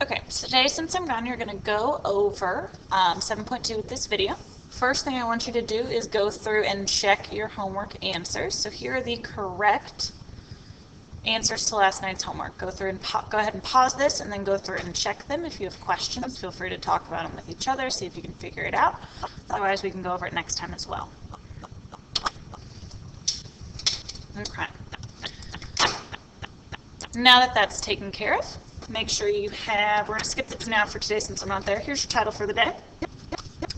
Okay, so today, since I'm gone, you're going to go over 7.2 with this video. First thing I want you to do is go through and check your homework answers. So here are the correct answers to last night's homework. Go through and go ahead and pause this and then go through and check them. If you have questions, feel free to talk about them with each other, see if you can figure it out. Otherwise, we can go over it next time as well. Okay. Now that that's taken care of, make sure you have, we're going to skip this now for today since I'm not there. Here's your title for the day.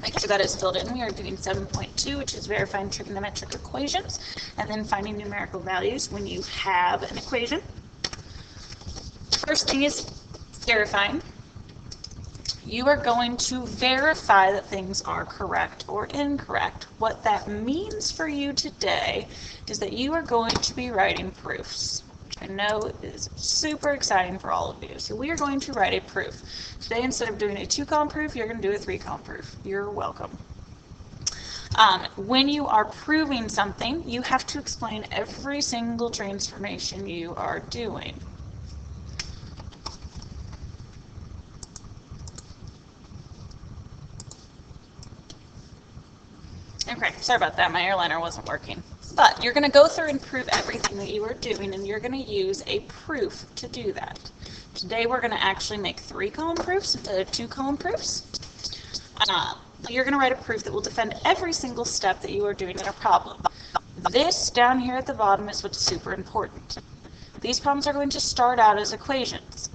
Make sure that is filled in. We are doing 7.2, which is verifying trigonometric equations, and then finding numerical values when you have an equation. First thing is verifying. You are going to verify that things are correct or incorrect. What that means for you today is that you are going to be writing proofs. I know is super exciting for all of you. So we are going to write a proof. Today, instead of doing a 2-column proof, you're going to do a 3-column proof. You're welcome. When you are proving something, you have to explain every single transformation you are doing. Okay, sorry about that. My airliner wasn't working. But you're going to go through and prove everything that you are doing, and you're going to use a proof to do that. Today we're going to actually make 3-column proofs instead of 2-column proofs. You're going to write a proof that will defend every single step that you are doing in a problem. This down here at the bottom is what's super important. These problems are going to start out as equations.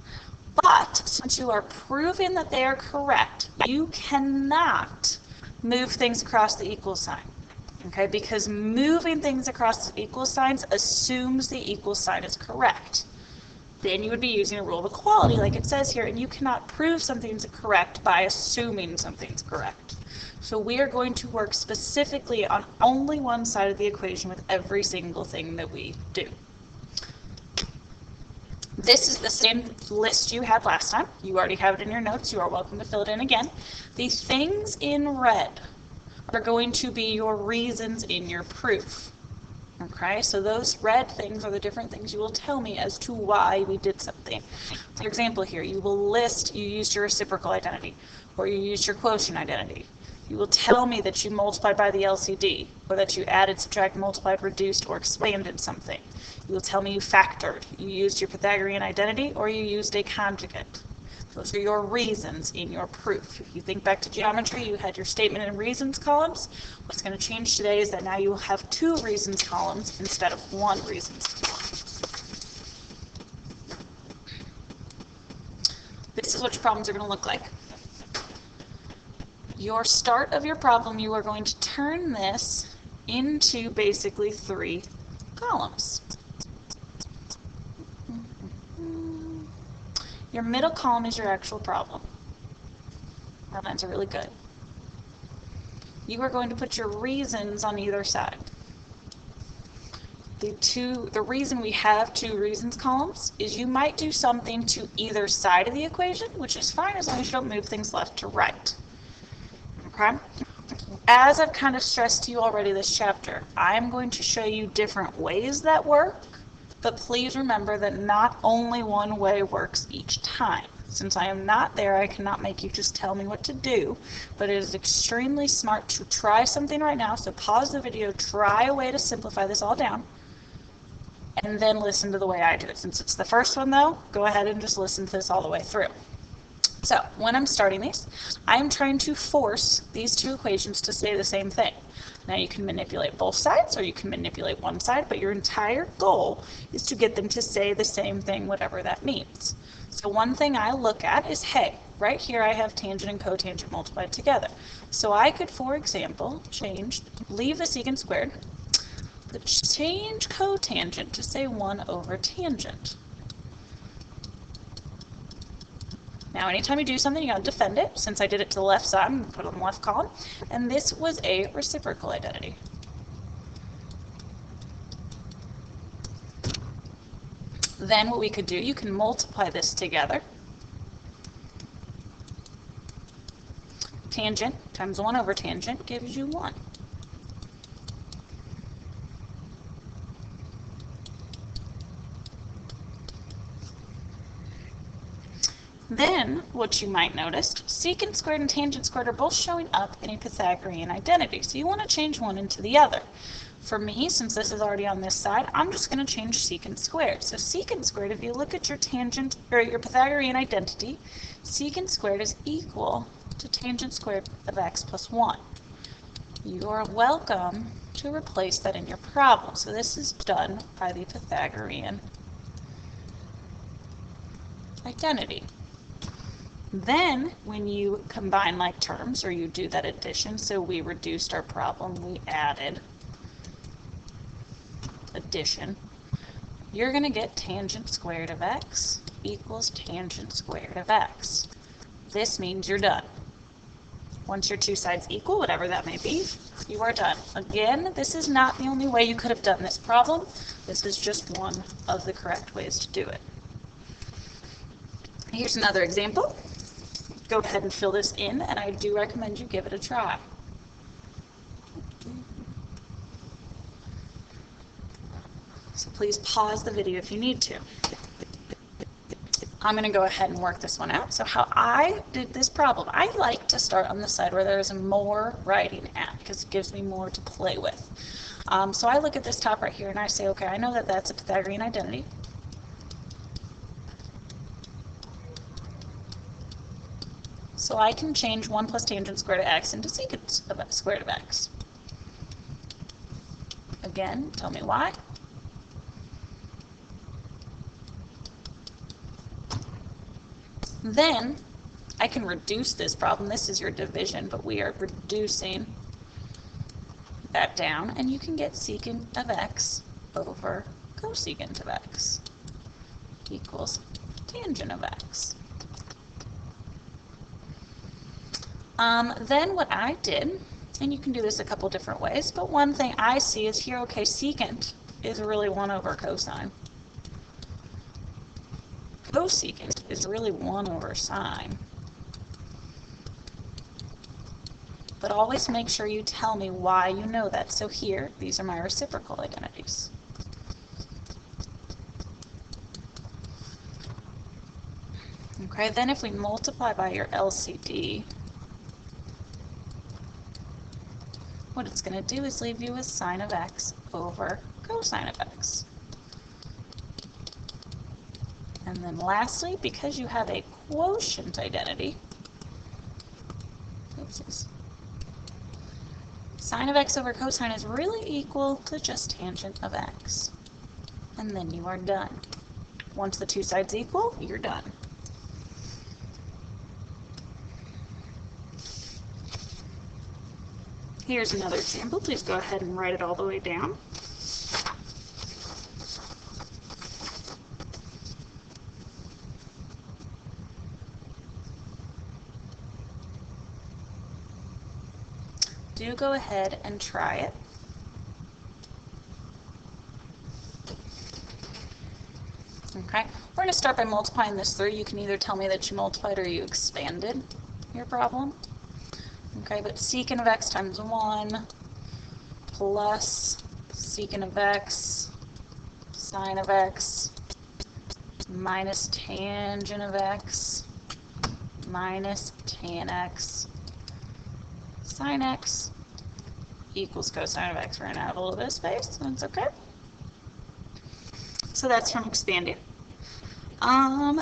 But since you are proving that they are correct, you cannot move things across the equal sign. Okay, because moving things across the equal signs assumes the equal sign is correct. Then you would be using a rule of equality like it says here, and you cannot prove something's correct by assuming something's correct. So we are going to work specifically on only one side of the equation with every single thing that we do. This is the same list you had last time. You already have it in your notes. You are welcome to fill it in again. These things in red are going to be your reasons in your proof. Okay, so those red things are the different things you will tell me as to why we did something. For example here, you will list you used your reciprocal identity, or you used your quotient identity. You will tell me that you multiplied by the LCD, or that you added, subtracted, multiplied, reduced, or expanded something. You will tell me you factored, you used your Pythagorean identity, or you used a conjugate. Those are your reasons in your proof. If you think back to geometry, you had your statement and reasons columns. What's going to change today is that now you will have 2 reasons columns instead of 1 reasons column. This is what your problems are going to look like. Your start of your problem, you are going to turn this into basically 3 columns. Your middle column is your actual problem. Our lines are really good. You are going to put your reasons on either side. The reason we have 2 reasons columns is you might do something to either side of the equation, which is fine as long as you don't move things left to right. Okay? As I've kind of stressed to you already this chapter, I'm going to show you different ways that work. But please remember that not only one way works each time. Since I am not there, I cannot make you just tell me what to do, but it is extremely smart to try something right now. So pause the video, try a way to simplify this all down, and then listen to the way I do it. Since it's the first one though, go ahead and just listen to this all the way through. So when I'm starting these, I'm trying to force these 2 equations to say the same thing. Now you can manipulate both sides or you can manipulate one side, but your entire goal is to get them to say the same thing, whatever that means. So one thing I look at is, hey, right here I have tangent and cotangent multiplied together. So I could, for example, leave the secant squared, but change cotangent to say 1 over tangent. Now, anytime you do something, you got to defend it. Since I did it to the left side, I'm going to put it on the left column. And this was a reciprocal identity. Then what we could do, you can multiply this together. Tangent times 1 over tangent gives you 1. Then, what you might notice, secant squared and tangent squared are both showing up in a Pythagorean identity. So you want to change one into the other. For me, since this is already on this side, I'm just going to change secant squared. So secant squared, if you look at your tangent or your Pythagorean identity, secant squared is equal to tangent squared of x plus 1. You are welcome to replace that in your problem. So this is done by the Pythagorean identity. Then, when you combine like terms or you do that addition, so we reduced our problem, we added addition, you're going to get tangent squared of x equals tangent squared of x. This means you're done. Once your two sides equal, whatever that may be, you are done. Again, this is not the only way you could have done this problem. This is just one of the correct ways to do it. Here's another example. Go ahead and fill this in, and I do recommend you give it a try. So please pause the video if you need to. I'm going to go ahead and work this one out. So how I did this problem, I like to start on the side where there's more writing at because it gives me more to play with. So I look at this top right here and I say, okay, I know that that's a Pythagorean identity. So I can change 1 plus tangent squared of x into secant squared of x. Again, tell me why. Then I can reduce this problem. This is your division, but we are reducing that down, and you can get secant of x over cosecant of x equals tangent of x. Then what I did, and you can do this a couple different ways, but one thing I see is here, okay, secant is really 1 over cosine. Cosecant is really 1 over sine. But always make sure you tell me why you know that. So here, these are my reciprocal identities. Okay, then if we multiply by your LCD, what it's going to do is leave you with sine of x over cosine of x. And then lastly, because you have a quotient identity, sine of x over cosine is really equal to just tangent of x. And then you are done. Once the two sides equal, you're done. Here's another example. Please go ahead and write it all the way down. Do go ahead and try it. Okay, we're going to start by multiplying this through. You can either tell me that you multiplied or you expanded your problem. Okay, but secant of x times 1 plus secant of x sine of x minus tangent of x minus tan x sine x equals cosine of x. We're going to have a little bit of space, that's okay. So that's from expanding.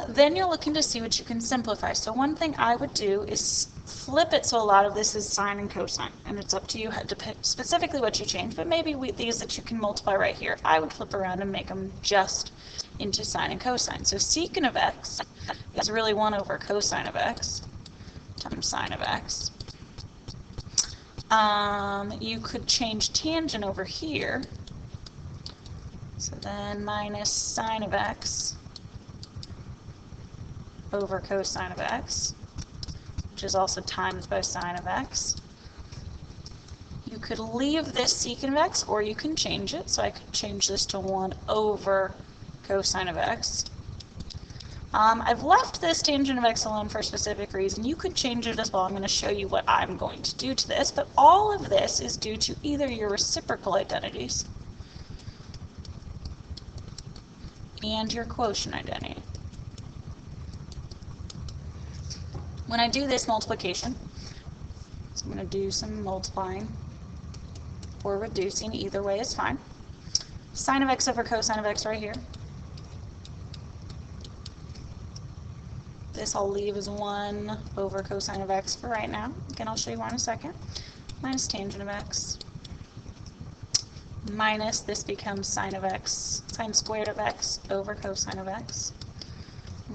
Then you're looking to see what you can simplify. So one thing I would do is flip it so a lot of this is sine and cosine, and it's up to you how to pick specifically what you change, but maybe these that you can multiply right here, I would flip around and make them just into sine and cosine. So secant of x is really 1 over cosine of x times sine of x. You could change tangent over here, so then minus sine of x over cosine of x, which is also times by sine of x. You could leave this secant of x, or you can change it. So I could change this to 1 over cosine of x. I've left this tangent of x alone for a specific reason. You could change it as well. I'm going to show you what I'm going to do to this, but all of this is due to either your reciprocal identities and your quotient identity. when I do this multiplication, so I'm going to do some multiplying or reducing, either way is fine. Sine of x over cosine of x right here. This I'll leave as 1 over cosine of x for right now. Again, I'll show you why in a second. Minus tangent of x. Minus, this becomes sine of x, sine squared of x over cosine of x.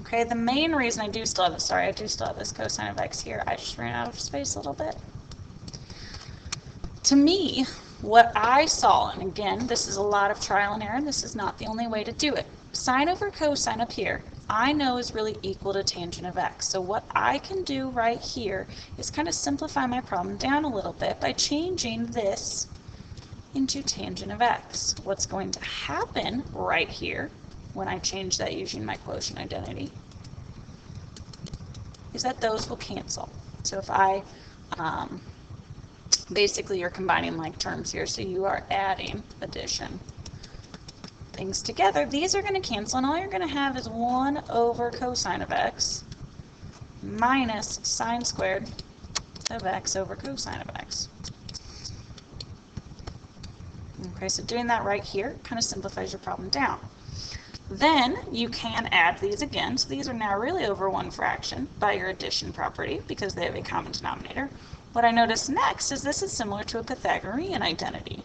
Okay, the main reason I do still have this cosine of x here. I just ran out of space a little bit. To me, what I saw, and again, this is a lot of trial and error, and this is not the only way to do it. Sine over cosine up here, I know is really equal to tangent of x. So what I can do right here is kind of simplify my problem down a little bit by changing this into tangent of x. What's going to happen right here when I change that using my quotient identity is that those will cancel. So if I, basically you're combining like terms here, so you are adding addition things together, these are going to cancel, and all you're going to have is 1 over cosine of x minus sine squared of x over cosine of x. Okay, so doing that right here kind of simplifies your problem down. Then you can add these again, so these are now really over one fraction by your addition property because they have a common denominator. What I notice next is this is similar to a Pythagorean identity.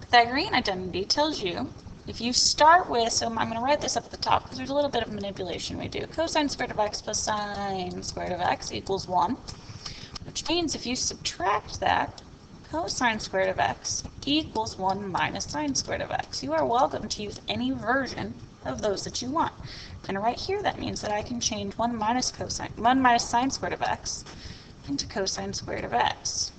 Pythagorean identity tells you if you start with, so I'm going to write this up at the top because there's a little bit of manipulation we do. Cosine squared of x plus sine squared of x equals 1, which means if you subtract that, cosine squared of x equals 1 minus sine squared of x. You are welcome to use any version of those that you want. And right here, that means that I can change 1 minus sine squared of x into cosine squared of x.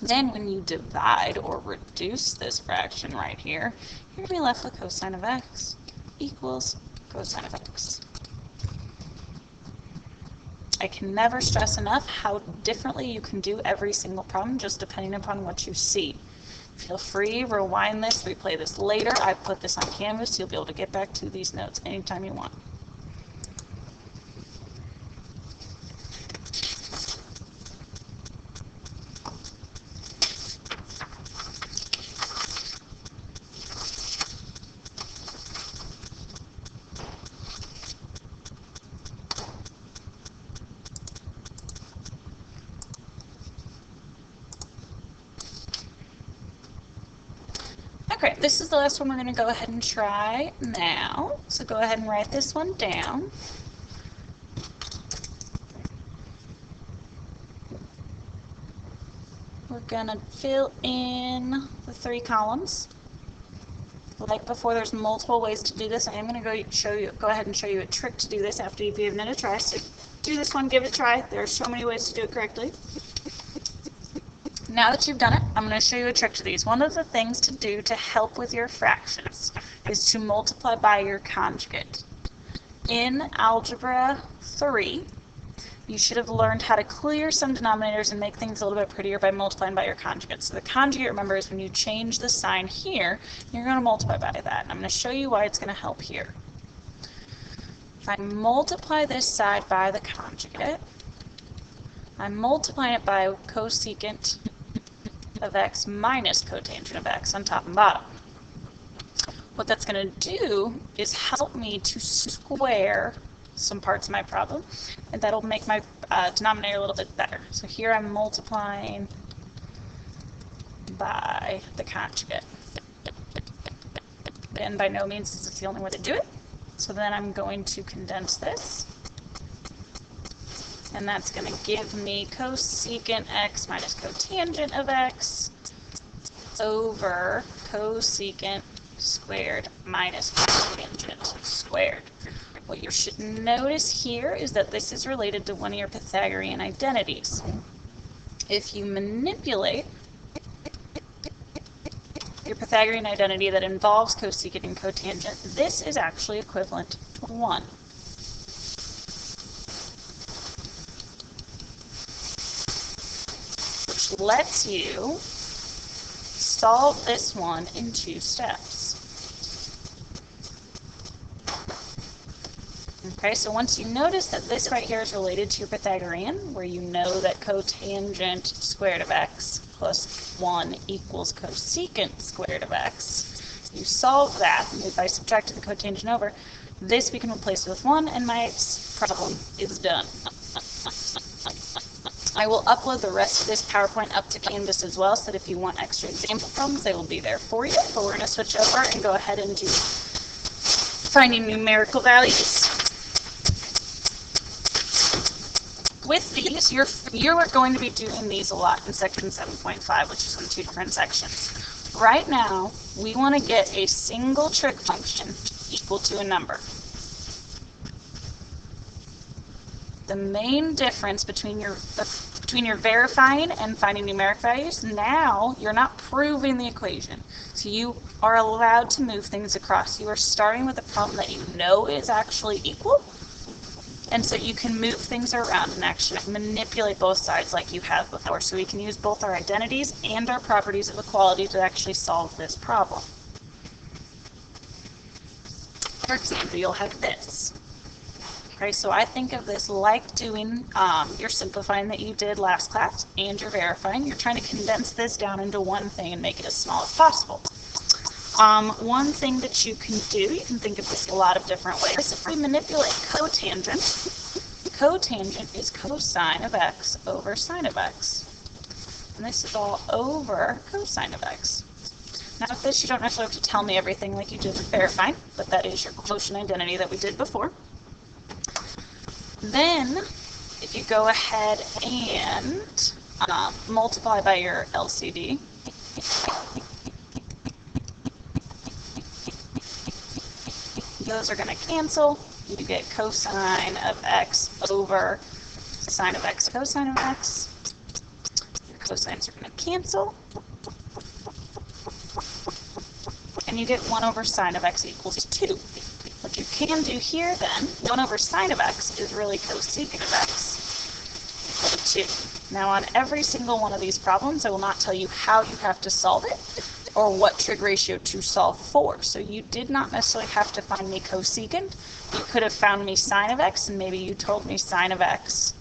Then when you divide or reduce this fraction right here, you're going to be left with cosine of x equals cosine of x. I can never stress enough how differently you can do every single problem just depending upon what you see. Feel free, rewind this, replay this later. I put this on Canvas, so you'll be able to get back to these notes anytime you want. Okay, this is the last one we're going to go ahead and try now. So go ahead and write this one down. We're going to fill in the 3 columns. Like before, there's multiple ways to do this. I am going to go ahead and show you a trick to do this after you've given it a try. So do this one, give it a try. There are so many ways to do it correctly. Now that you've done it, I'm going to show you a trick to these. One of the things to do to help with your fractions is to multiply by your conjugate. In Algebra 3, you should have learned how to clear some denominators and make things a little bit prettier by multiplying by your conjugate. So the conjugate, remember, is when you change the sign here, you're going to multiply by that. And I'm going to show you why it's going to help here. If I multiply this side by the conjugate, I'm multiplying it by cosecant of x minus cotangent of x on top and bottom. What that's going to do is help me to square some parts of my problem, and that'll make my denominator a little bit better. So here I'm multiplying by the conjugate. And by no means is this the only way to do it. So then I'm going to condense this. And that's going to give me cosecant x minus cotangent of x over cosecant squared minus cotangent squared. What you should notice here is that this is related to one of your Pythagorean identities. If you manipulate your Pythagorean identity that involves cosecant and cotangent, this is actually equivalent to 1. Lets you solve this one in 2 steps. Okay, so once you notice that this right here is related to your Pythagorean, where you know that cotangent squared of x plus 1 equals cosecant squared of x, you solve that, and if I subtracted the cotangent over, this we can replace with 1, and my problem is done. I will upload the rest of this PowerPoint up to Canvas as well, so that if you want extra example problems, they will be there for you. But we're going to switch over and go ahead and do finding numerical values. With these, you are going to be doing these a lot in section 7.5, which is in 2 different sections. Right now, we want to get a single trig function equal to a number. The main difference between your verifying and finding numeric values, now you're not proving the equation. So you are allowed to move things across. You are starting with a problem that you know is actually equal. And so you can move things around and actually manipulate both sides like you have before. So we can use both our identities and our properties of equality to actually solve this problem. For example, you'll have this. Okay, so I think of this like doing your simplifying that you did last class and your verifying. You're trying to condense this down into one thing and make it as small as possible. One thing that you can do, you can think of this a lot of different ways. If we manipulate cotangent, cotangent is cosine of x over sine of x. And this is all over cosine of x. Now with this, you don't necessarily have to tell me everything like you did with verifying, but that is your quotient identity that we did before. Then, if you go ahead and multiply by your LCD, those are going to cancel. You get cosine of x over sine of x cosine of x. Your cosines are going to cancel. And you get 1 over sine of x equals 2. What you can do here then, 1 over sine of x is really cosecant of x equal to 2. Now on every single one of these problems, I will not tell you how you have to solve it or what trig ratio to solve for. So you did not necessarily have to find me cosecant. You could have found me sine of x, and maybe you told me sine of x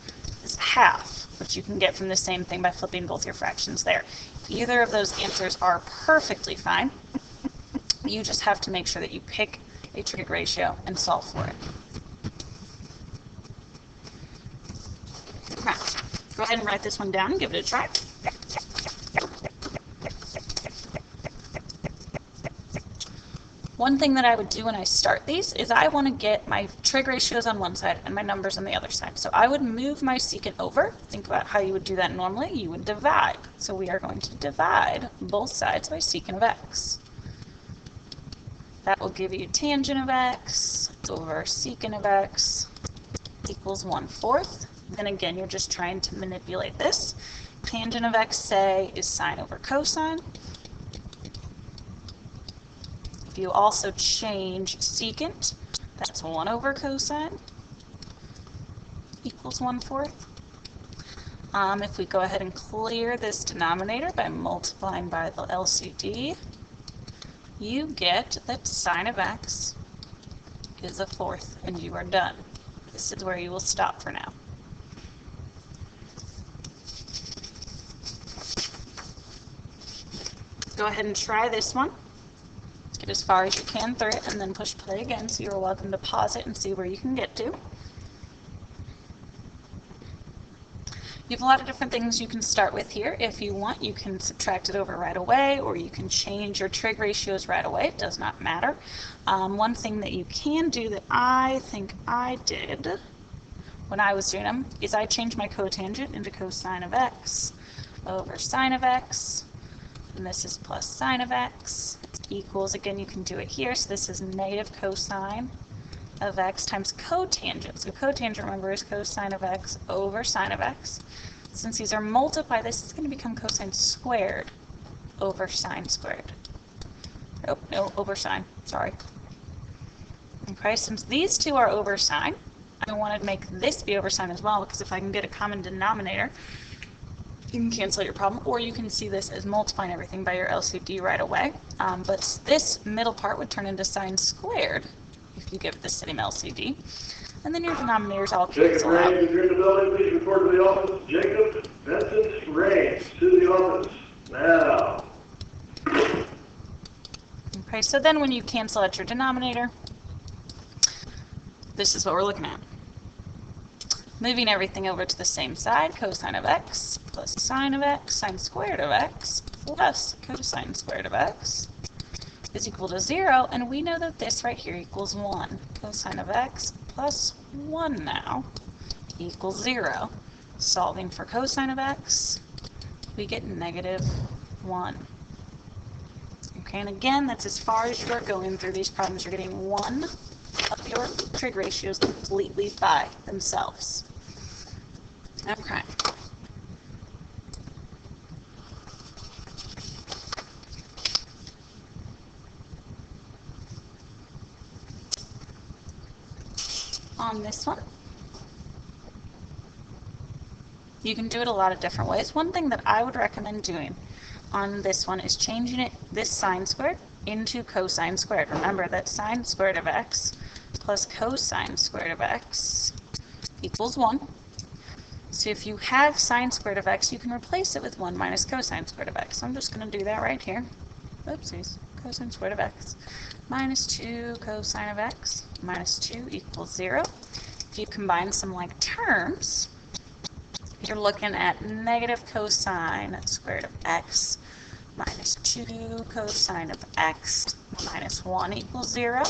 is half, which you can get from the same thing by flipping both your fractions there. Either of those answers are perfectly fine. You just have to make sure that you pick a trig ratio and solve for it. Right. Go ahead and write this one down and give it a try. One thing that I would do when I start these is I want to get my trig ratios on one side and my numbers on the other side. So I would move my secant over. Think about how you would do that normally. You would divide. So we are going to divide both sides by secant of x. That will give you tangent of x over secant of x equals 1/4. Then again, you're just trying to manipulate this. Tangent of x, say, is sine over cosine. If you also change secant, that's 1 over cosine equals 1/4. If we go ahead and clear this denominator by multiplying by the LCD, you get that sine of x is 1/4, and you are done. This is where you will stop for now. Go ahead and try this one. Get as far as you can through it, and then push play again, so you're welcome to pause it and see where you can get to. You have a lot of different things you can start with here. If you want, you can subtract it over right away, or you can change your trig ratios right away. It does not matter. One thing that you can do that I think I did when I was doing them is I changed my cotangent into cosine of x over sine of x, and this is plus sine of x equals, again, you can do it here, so this is negative cosine of x times cotangent. So cotangent, remember, is cosine of x over sine of x. Since these are multiplied, this is going to become cosine squared over sine squared. Oh, no, over sine, sorry. Okay, since these two are over sine, I want to make this be over sine as well, because if I can get a common denominator, You can cancel your problem, or you can see this as multiplying everything by your LCD right away. But this middle part would turn into sine squared if you give it the same LCD. And then your denominators all cancel out. Jacob Raines, if you're in the building, please report to the office. Jacob Vincent Raines, to the office now. Okay, so then when you cancel out your denominator, this is what we're looking at. Moving everything over to the same side, cosine of x plus sine of x, sine squared of x plus cosine squared of x is equal to 0, and we know that this right here equals 1. Cosine of x plus 1 now equals 0. Solving for cosine of x, we get negative 1. Okay, and again, that's as far as you are going through these problems. You're getting one of your trig ratios completely by themselves. Okay. On this one, you can do it a lot of different ways. One thing that I would recommend doing on this one is changing it, this sine squared, into cosine squared. Remember that sine squared of x plus cosine squared of x equals 1. So if you have sine squared of x, you can replace it with 1 minus cosine squared of x. So I'm just going to do that right here. Oopsies. Cosine squared of x minus 2 cosine of x minus 2 equals 0. If you combine some like terms, you're looking at negative cosine squared of x minus 2 cosine of x minus 1 equals 0.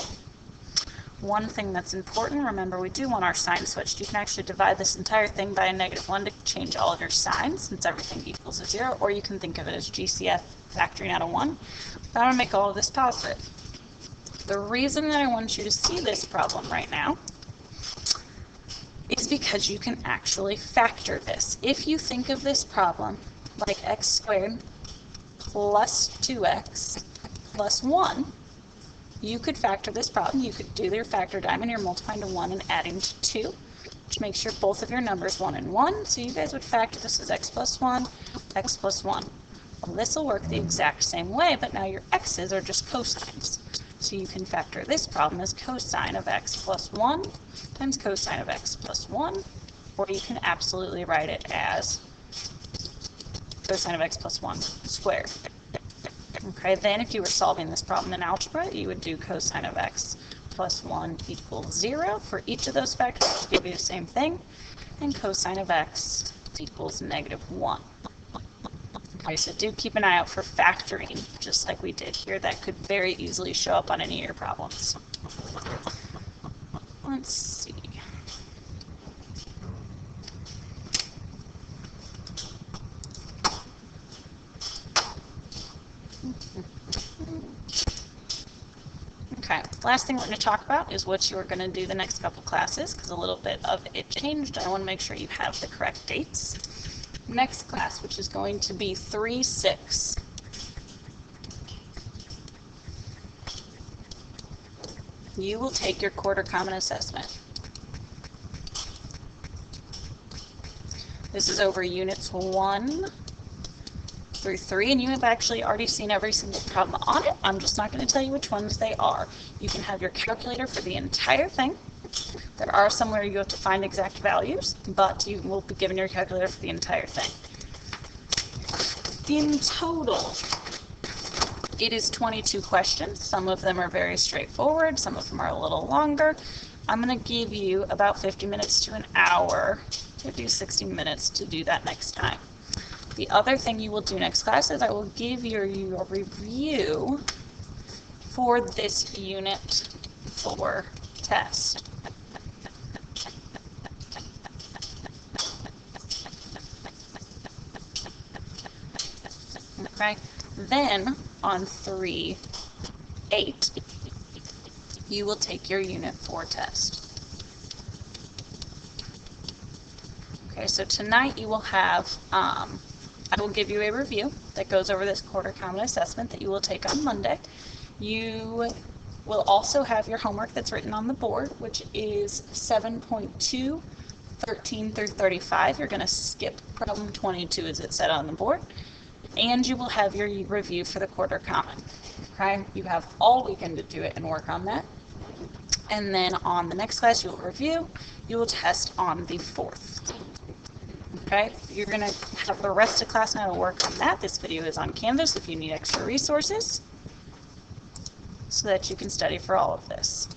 One thing that's important, remember we do want our sign switched. You can actually divide this entire thing by a negative 1 to change all of your signs since everything equals a 0, or you can think of it as GCF factoring out a 1. But I want to make all of this positive. The reason that I want you to see this problem right now is because you can actually factor this. If you think of this problem like x squared plus 2x plus 1, you could factor this problem. You could do your factor diamond. You're multiplying to 1 and adding to 2, which makes sure both of your numbers 1 and 1. So you guys would factor this as x plus 1, x plus 1. Well, this will work the exact same way, but now your x's are just cosines. So you can factor this problem as cosine of x plus 1 times cosine of x plus 1, or you can absolutely write it as cosine of x plus 1 squared. Okay, then if you were solving this problem in algebra, you would do cosine of x plus 1 equals 0. For each of those factors, it will be the same thing, and cosine of x equals negative 1. Okay, so do keep an eye out for factoring, just like we did here. That could very easily show up on any of your problems. Let's see. Okay, last thing we're going to talk about is what you're going to do the next couple classes, because a little bit of it changed. I want to make sure you have the correct dates. Next class, which is going to be 3-6. You will take your quarter common assessment. This is over units 1 through 3, and you have actually already seen every single problem on it. I'm just not going to tell you which ones they are. You can have your calculator for the entire thing. There are some where you have to find exact values, but you will be given your calculator for the entire thing. In total, it is 22 questions. Some of them are very straightforward, some of them are a little longer. I'm going to give you about 50 minutes to an hour, 50 to 60 minutes to do that next time. The other thing you will do next class is I will give you your review for this unit 4 test. Okay, then on 3-8, you will take your unit 4 test. Okay, so tonight you will have, I will give you a review that goes over this quarter common assessment that you will take on Monday. You will also have your homework that's written on the board, which is 7.2 13 through 35, you're going to skip problem 22 as it said on the board, and you will have your review for the quarter common. Okay, you have all weekend to do it and work on that. And then on the next class, you'll review. You will test on the 4th. Okay, you're going to have the rest of class now to work on that. This video is on Canvas if you need extra resources so that you can study for all of this.